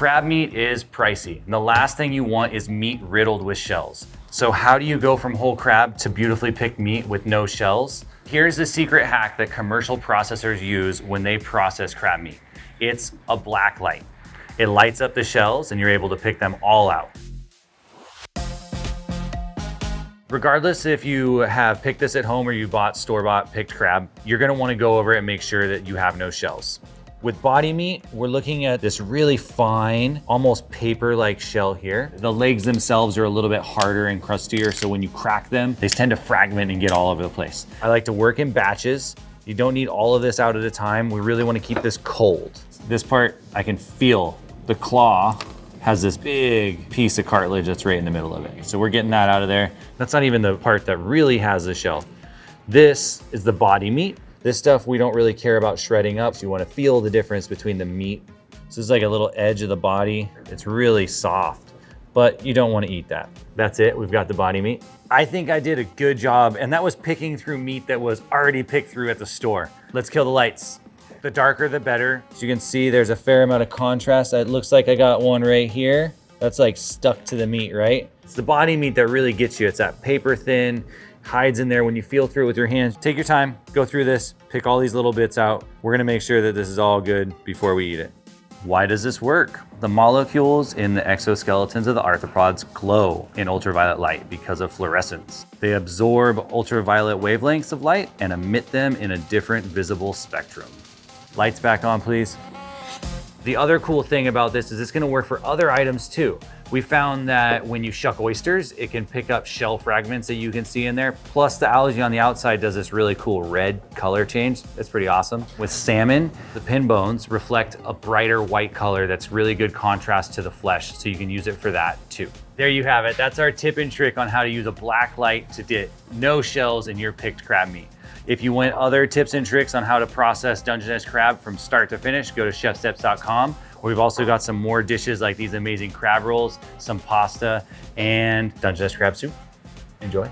Crab meat is pricey. And the last thing you want is meat riddled with shells. So how do you go from whole crab to beautifully picked meat with no shells? Here's the secret hack that commercial processors use when they process crab meat. It's a black light. It lights up the shells and you're able to pick them all out. Regardless if you have picked this at home or you bought store-bought picked crab, you're gonna wanna go over it and make sure that you have no shells. With body meat, we're looking at this really fine, almost paper-like shell here. The legs themselves are a little bit harder and crustier, so when you crack them, they tend to fragment and get all over the place. I like to work in batches. You don't need all of this out at a time. We really want to keep this cold. This part, I can feel the claw has this big piece of cartilage that's right in the middle of it. So we're getting that out of there. That's not even the part that really has the shell. This is the body meat. This stuff we don't really care about shredding up. So you want to feel the difference between the meat. So this is like a little edge of the body. It's really soft, but you don't want to eat that. That's it, we've got the body meat. I think I did a good job, and that was picking through meat that was already picked through at the store. Let's kill the lights. The darker, the better. As you can see, there's a fair amount of contrast. It looks like I got one right here. That's like stuck to the meat, right? It's the body meat that really gets you. It's that paper thin, hides in there when you feel through it with your hands. Take your time, go through this, pick all these little bits out. We're gonna make sure that this is all good before we eat it. Why does this work? The molecules in the exoskeletons of the arthropods glow in ultraviolet light because of fluorescence. They absorb ultraviolet wavelengths of light and emit them in a different visible spectrum. Lights back on, please. The other cool thing about this is it's gonna work for other items too. We found that when you shuck oysters, it can pick up shell fragments that you can see in there. Plus the algae on the outside does this really cool red color change. That's pretty awesome. With salmon, the pin bones reflect a brighter white color that's really good contrast to the flesh, so you can use it for that too. There you have it. That's our tip and trick on how to use a black light to get no shells in your picked crab meat. If you want other tips and tricks on how to process Dungeness crab from start to finish, go to chefsteps.com. We've also got some more dishes like these amazing crab rolls, some pasta, and Dungeness crab soup. Enjoy.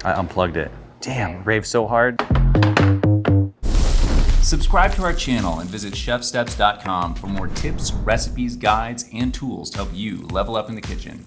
I unplugged it. Damn, raved so hard. Subscribe to our channel and visit chefsteps.com for more tips, recipes, guides, and tools to help you level up in the kitchen.